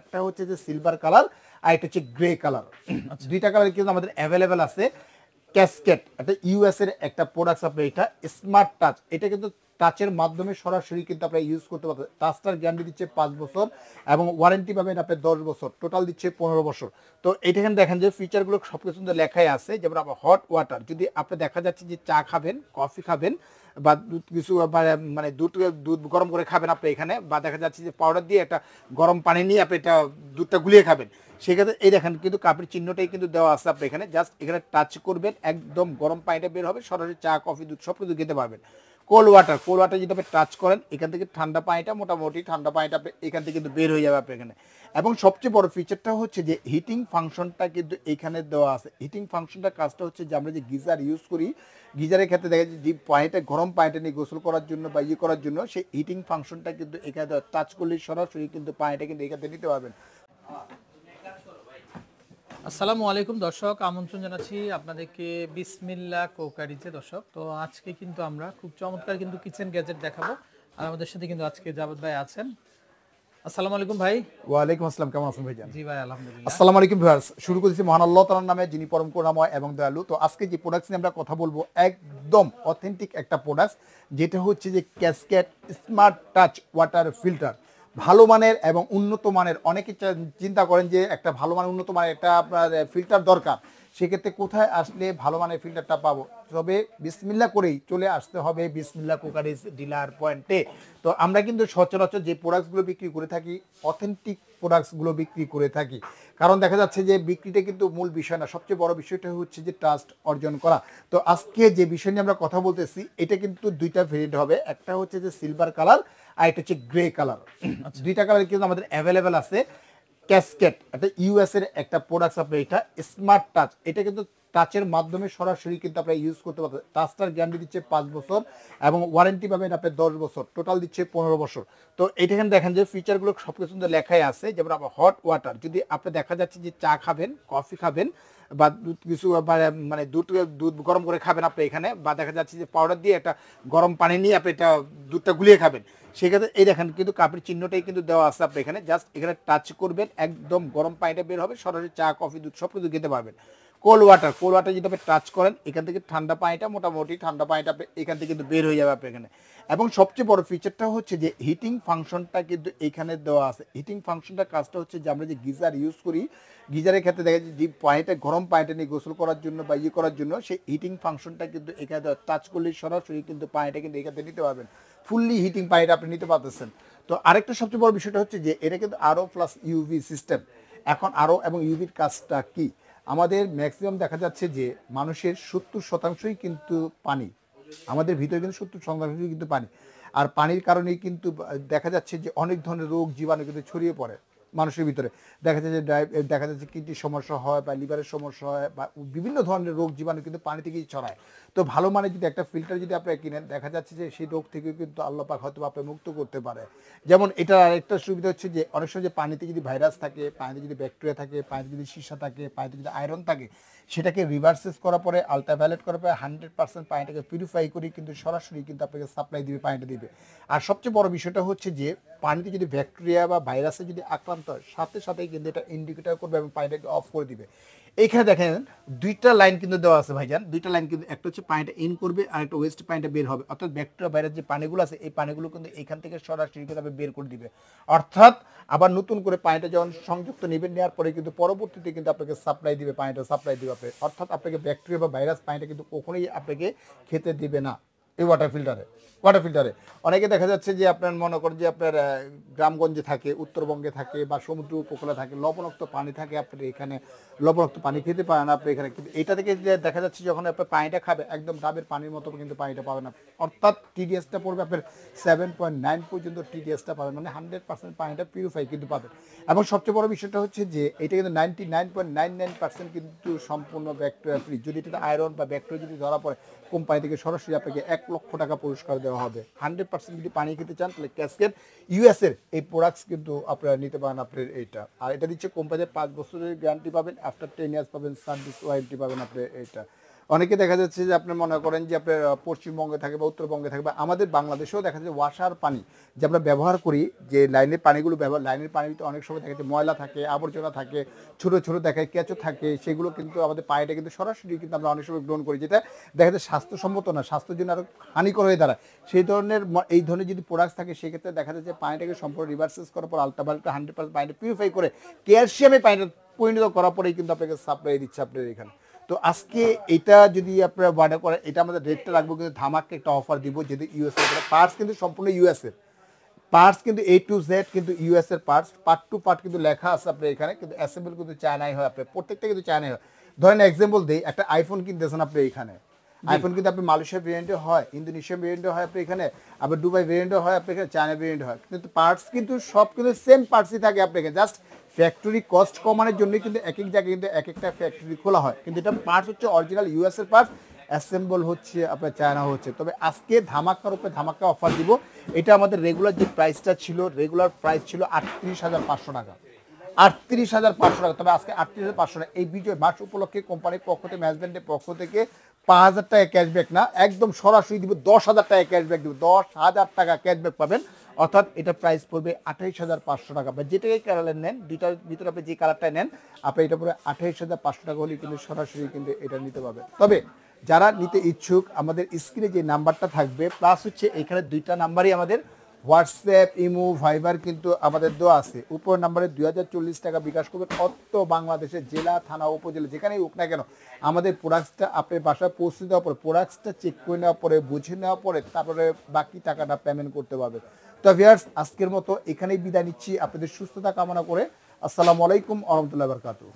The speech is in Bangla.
একটা হচ্ছে যে সিলভার কালার আর একটা হচ্ছে গ্রে কালার। দুইটা কালার কিন্তু আমাদের অ্যাভেলেবেল আছে। ক্যাসকেট একটা ইউএস এর একটা প্রোডাক্ট, আপনার এটা স্মার্ট টাচ, এটা কিন্তু টাচের মাধ্যমে সরাসরি কিন্তু আপনারা ইউজ করতে পারবেন। টাচটার গ্যারান্টি দিচ্ছে 5 বছর এবং ওয়ারেন্টি পাবেন আপনি 10 বছর, টোটাল দিচ্ছে 15 বছর। তো এটা এখানে দেখেন যে ফিচারগুলো সবকিছু কিন্তু লেখাই আছে। যেমন আপনার হট ওয়াটার, যদি আপনি দেখা যাচ্ছে যে চা খাবেন, কফি খাবেন বা দুধ কিছু মানে দুধ গরম করে খাবেন আপনি এখানে, বা দেখা যাচ্ছে যে পাউডার দিয়ে একটা গরম পানি নিয়ে আপনি এটা দুধটা গুলিয়ে খাবেন, সেক্ষেত্রে এই দেখেন কিন্তু কাপের চিহ্নটাই কিন্তু দেওয়া আছে। আপনি এখানে জাস্ট এখানে টাচ করবেন, একদম গরম পানিটা বের হবে, সরাসরি চা কফি দুধ সব কিছু খেতে পারবেন। কোল্ড ওয়াটার যদি আপনি টাচ করেন, এখান থেকে ঠান্ডা পানিটা মোটামুটি ঠান্ডা পানিটা এখান থেকে কিন্তু বের হয়ে যাবে আপনার এখানে। এবং সবচেয়ে বড় ফিচারটা হচ্ছে যে হিটিং ফাংশনটা কিন্তু এখানে দেওয়া আছে। হিটিং ফাংশনটার কাজটা হচ্ছে যে আমরা যে গিজার ইউজ করি, গিজারের ক্ষেত্রে দেখা যায় যে পানিটা গরম পানিটা নিয়ে গোসল করার জন্য বা ইয়ে করার জন্য সেই হিটিং ফাংশনটা কিন্তু এখানে টাচ করলে সরাসরি কিন্তু পানিটা কিন্তু এখান থেকে নিতে পারবেন। আসসালামু আলাইকুম দর্শক, আমন্ত্রণ জানাচ্ছি আপনাদেরকে বিসমিল্লাহ কোকারিজে। দর্শক, তো আজকে কিন্তু আমরা খুব চমৎকার কিন্তু কিচেন গ্যাজেট দেখাবো, আর আমাদের সাথে কিন্তু আজকে জাভেদ ভাই আছেন। আসসালামু আলাইকুম ভাই। ওয়ালাইকুম আসসালাম, কেমন আছেন ভাইজান? জি ভাই, আলহামদুলিল্লাহ। আসসালামু আলাইকুম ভিউয়ার্স, শুরু করেছি মহান আল্লাহ তাআলার নামে, যিনি পরম করুণাময় এবং দয়ালু। তো আজকে যে প্রোডাক্ট নিয়ে আমরা কথা বলবো, একদম অথেন্টিক একটা প্রোডাক্ট, যেটা হচ্ছে যে casket smart touch water filter. ভালো মানের এবং উন্নত মানের। অনেকে চিন্তা করেন যে একটা ভালো মানের উন্নত মানের একটা আপনার ফিল্টার দরকার, সেক্ষেত্রে কোথায় আসলে ভালো মানের ফিল্টারটা পাবো? তবে বিসমিল্লাহ করেই চলে আসতে হবে বিসমিল্লাহ কুকারিজ ডিলার পয়েন্টে। তো আমরা কিন্তু সচরাচর যে প্রোডাক্টসগুলো বিক্রি করে থাকি, অথেন্টিক প্রোডাক্টসগুলো বিক্রি করে থাকি। কারণ দেখা যাচ্ছে যে বিক্রিটা কিন্তু মূল বিষয় না, সবচেয়ে বড় বিষয়টা হচ্ছে যে ট্রাস্ট অর্জন করা। তো আজকে যে বিষয় নিয়ে আমরা কথা বলতেছি, এটা কিন্তু দুইটা ভেরিয়েন্ট হবে। একটা হচ্ছে যে সিলভার কালার আর একটা হচ্ছে গ্রে কালার। দুইটা কালার কিন্তু আমাদের অ্যাভেলেবেল আছে। ক্যাসকেট একটা ইউএস এর একটা প্রোডাক্ট, আপনার এটা স্মার্ট টাচ, এটা কিন্তু টাচের মাধ্যমে সরাসরি কিন্তু আপনারা ইউজ করতে পারবেন। টাচটার গ্যারান্টি দিচ্ছে 5 বছর এবং ওয়ারেন্টি পাবেন আপনি 10 বছর, টোটাল দিচ্ছে 15 বছর। তো এটা এখানে দেখেন যে ফিচারগুলো সবকিছু কিন্তু লেখাই আছে। যেমন আপনার হট ওয়াটার, যদি আপনি দেখা যাচ্ছে যে চা খাবেন, কফি খাবেন বা দুধ কিছু মানে দুধ গরম করে খাবেন আপনি এখানে, বা দেখা যাচ্ছে যে পাউডার দিয়ে একটা গরম পানি নিয়ে আপনি এটা দুধটা গুলিয়ে খাবেন, সেক্ষেত্রে এই দেখেন কিন্তু কাপের চিহ্নটাই কিন্তু দেওয়া আছে। আপনি এখানে জাস্ট এখানে টাচ করবেন, একদম গরম পানিটা বের হবে, সরাসরি চা কফি দুধ সব কিছু খেতে পারবেন। কোল্ড ওয়াটার যদি আপনি টাচ করেন, এখান থেকে ঠান্ডা পানিটা মোটামুটি ঠান্ডা পানিটা এখান থেকে কিন্তু বের হয়ে যাবে আপনার এখানে। এবং সবচেয়ে বড় ফিচারটা হচ্ছে যে হিটিং ফাংশনটা কিন্তু এখানে দেওয়া আছে। হিটিং ফাংশনটার কাজটা হচ্ছে যে আমরা যে গিজার ইউজ করি, গিজারের ক্ষেত্রে দেখা যায় যে পানিটা গরম পানিটা নিয়ে গোসল করার জন্য বা ইয়ে করার জন্য সেই হিটিং ফাংশনটা কিন্তু এখানে টাচ করলে সরাসরি কিন্তু পানিটা কিন্তু এখান থেকে নিতে পারবেন। ফুললি হিটিং পানিটা আপনি নিতে পারতেছেন। তো আরেকটা সবচেয়ে বড় বিষয়টা হচ্ছে যে এটা কিন্তু আরও প্লাস ইউভি সিস্টেম। এখন আরও এবং ইউভির কাজটা কি? আমাদের ম্যাক্সিমাম দেখা যাচ্ছে যে মানুষের 70% কিন্তু পানি, আমাদের ভিতরে কিন্তু 70% কিন্তু পানি। আর পানির কারণেই কিন্তু দেখা যাচ্ছে যে অনেক ধরনের রোগ জীবাণু কিন্তু ছড়িয়ে পড়ে মানুষের ভিতরে। দেখা যাচ্ছে কিডনির সমস্যা হয় বা লিভারের সমস্যা হয় বা বিভিন্ন ধরনের রোগ জীবাণু কিন্তু পানি থেকেই ছড়ায়। তো ভালো মানে যদি একটা ফিল্টার যদি আপনারা কিনেন, দেখা যাচ্ছে যে সেই রোগ থেকে কিন্তু আল্লাহ পাক হয়তো আপনার মুক্ত করতে পারে। যেমন এটার আরেকটা সুবিধা হচ্ছে যে অনেক সময় যে পানিতে যদি ভাইরাস থাকে, পানিতে যদি ব্যাকটেরিয়া থাকে, পানিতে যদি সীসা থাকে, পানিতে যদি আয়রন থাকে, সেটাকে রিভার্সেস করার পরে আলট্রাভায়োলেট করার পরে 100% পানিটাকে পিউরিফাই করে কিন্তু সরাসরি কিন্তু আপনাকে সাপ্লাই দিবে, পানিটা দিবে। আর সবচেয়ে বড় বিষয়টা হচ্ছে যে পানিতে যদি ব্যাকটেরিয়া বা ভাইরাসে যদি আক্রান্ত হয়, সাথে সাথেই কিন্তু এটা ইন্ডিকেটর করবে এবং পানিটাকে অফ করে দিবে। এইখানে দেখেন দুইটা লাইন কিন্তু দেওয়া আছে ভাইজান, দুইটা লাইন কিন্তু, একটা হচ্ছে পানিটা ইন করবে আর একটা ওয়েস্ট পানিটা বের হবে। অর্থাৎ ব্যাকটেরিয়া ভাইরাস যে পানিগুলো আছে, এই পানিগুলো কিন্তু এখান থেকে সরাসরি কিন্তু বের করে দিবে। অর্থাৎ আবার নতুন করে পানিটা যখন সংযুক্ত নেবেন, নেওয়ার পরে কিন্তু পরবর্তীতে কিন্তু আপনাকে সাপ্লাই দিবে, পানিটা সাপ্লাই দিবে আপনাকে। অর্থাৎ আপনাকে ব্যাকটেরিয়া বা ভাইরাস পানিটা কিন্তু কখনোই আপনাকে খেতে দিবে না এই ওয়াটার ফিল্টারে। অনেকে দেখা যাচ্ছে যে আপনার মনে করেন যে আপনার গ্রামগঞ্জে থাকে, উত্তরবঙ্গে থাকে বা সমুদ্র উপকূলে থাকে, লবণাক্ত পানি থাকে, আপনার এখানে লবণাক্ত পানি খেতে পারেন আপনি এখানে। কিন্তু এটা থেকে যে দেখা যাচ্ছে যখন আপনার পানিটা খাবে, একদম ডাবের পানির মতো কিন্তু পানিটা পাবেন না। অর্থাৎ টিডিএসটা পড়বে আপনার 7.9 পর্যন্ত টিডিএসটা পাবেন, মানে 100% পানিটা পিউরিফাই কিন্তু পাবেন। এবং সবচেয়ে বড় বিষয়টা হচ্ছে যে এটা কিন্তু 99.99% কিন্তু সম্পূর্ণ ব্যাকটেরিয়া ফ্রি। যদি এটা আয়রন বা ব্যাকটেরিয়া যদি ধরা পড়ে, কোম্পানি থেকে সরাসরি আপনাকে 1,00,000 টাকা পুরস্কার দেওয়া হবে। 100% যদি পানি খেতে চান, তাহলে ক্যাসকেট ইউএস এর এই প্রোডাক্টস কিন্তু আপনারা নিতে পারেন আপনার এইটা। আর এটা দিচ্ছে কোম্পানির 5 বছরের গ্যারান্টি পাবেন, আফটার 10 ইয়ার্স পাবেন সার্ভিস ওয়ারেন্টি পাবেন আপনি এইটা। অনেকে দেখা যাচ্ছে যে আপনি মনে করেন যে আপনার পশ্চিমবঙ্গে থাকে বা উত্তরবঙ্গে থাকে বা আমাদের বাংলাদেশেও দেখা যাচ্ছে ওয়াশার পানি যে আমরা ব্যবহার করি, যে লাইনের পানিগুলো লাইনের পানিতে অনেক সময় দেখা যাচ্ছে ময়লা থাকে, আবর্জনা থাকে, ছোট ছোট দেখায় কেঁচো থাকে, সেগুলো কিন্তু আমাদের পানিটা কিন্তু সরাসরি কিন্তু আমরা অনেক সময় গ্রহণ করি, যেটা দেখা যাচ্ছে স্বাস্থ্যসম্মত না, স্বাস্থ্যের জন্য আরও হানিকর হয়ে দাঁড়ায়। সেই ধরনের এই ধরনের যদি প্রোডাক্টস থাকে সেক্ষেত্রে দেখা যাচ্ছে পানিটাকে সম্পূর্ণ রিভার্সেস করার পর আলট্রাভায়োলেট 100% পানিটা পিউরিফাই করে ক্যালসিয়ামে পানিটা পরিণত করার পরেই কিন্তু আপনাকে সাপ্লাই দিচ্ছে আপনার এখানে। তো আজকে এটা যদি আপনারা অর্ডার করেন, এটা আমাদের রেটটা রাখবো কিন্তু ধামাকে একটা অফার দিব, যদি ইউএসএ পার্টস কিন্তু সম্পূর্ণ ইউএসএ পার্টস, কিন্তু A to Z কিন্তু ইউএস এর পার্টস, পার্ট টু পার্ট কিন্তু লেখা আছে আপনার এখানে, কিন্তু অ্যাসেম্বল কিন্তু চায়নাই হয়, আপনার প্রত্যেকটা কিন্তু চায়নাই হয়। ধরেন এক্সাম্পল দেই, একটা আইফোন কিনতেছেন আপনি এখানে, আইফোন কিন্তু আপনি মালয়েশিয়া ভেরিয়েন্টে হয়, ইন্দোনেশিয়া ভেরিয়েন্টে হয় আপনি এখানে, আবার দুবাই ভেরিয়েন্টে হয় আপনি এখানে, চায়না ভেরিয়েন্টে হয়, কিন্তু পার্টস কিন্তু সব কিন্তু সেম পার্টসই থাকে আপনি এখানে, জাস্ট ফ্যাক্টরি কস্ট কমানোর জন্যই কিন্তু এক এক জায়গায় কিন্তু এক একটা ফ্যাক্টরি খোলা হয়, কিন্তু এটা পার্টস হচ্ছে অরিজিনাল ইউএস এর পার্টস, অ্যাসেম্বল হচ্ছে আপনার চায়না হচ্ছে। তবে আজকে ধামাকার উপরে ধামাকা অফার দিব। এটা আমাদের রেগুলার যে প্রাইসটা ছিল, রেগুলার প্রাইস ছিল 38,500 টাকা, 38,500 টাকা, তবে আজকে 38,500 টাকা। এই বিজয় মাস উপলক্ষে কোম্পানির পক্ষ থেকে, ম্যানেজমেন্টের পক্ষ থেকে 5,000 টাকা ক্যাশব্যাক না, একদম সরাসরি দিব 10,000 টাকা ক্যাশব্যাক দিব, 10,000 টাকা ক্যাশব্যাক পাবেন। অর্থাৎ এটা প্রাইস পড়বে 28,500 টাকা, বা যেটাই কালার নেন, দুইটার ভিতরে আপনি যে কালারটা নেন আপনি এটা পড়বে 28,500 টাকা হলে কিন্তু সরাসরি কিন্তু এটা নিতে পারবেন। তবে যারা নিতে ইচ্ছুক, আমাদের স্ক্রিনে যে নাম্বারটা থাকবে, প্লাস হচ্ছে এখানে দুইটা নাম্বারই আমাদের হোয়াটসঅ্যাপ, ইমো, ভাইবার কিন্তু আমাদের দেওয়া আছে। উপর নাম্বারে 2040 টাকা বিকাশ করবেন। অত বাংলাদেশের জেলা, থানা, উপজেলা যেখানেই হোক না কেন, আমাদের প্রোডাক্টসটা আপনার বাসায় পৌঁছে দেওয়ার পরে, প্রোডাক্টসটা চেক করে নেওয়ার পরে, বুঝে নেওয়ার পরে তারপরে বাকি টাকাটা পেমেন্ট করতে পারবে। তো ভিউয়ার্স, আজকের মতো এখানেই বিদায় নিচ্ছি আপনাদের সুস্থতা কামনা করে। আসসালামু আলাইকুম ওয়া রাহমাতুল্লাহি ওয়া বারাকাতুহু।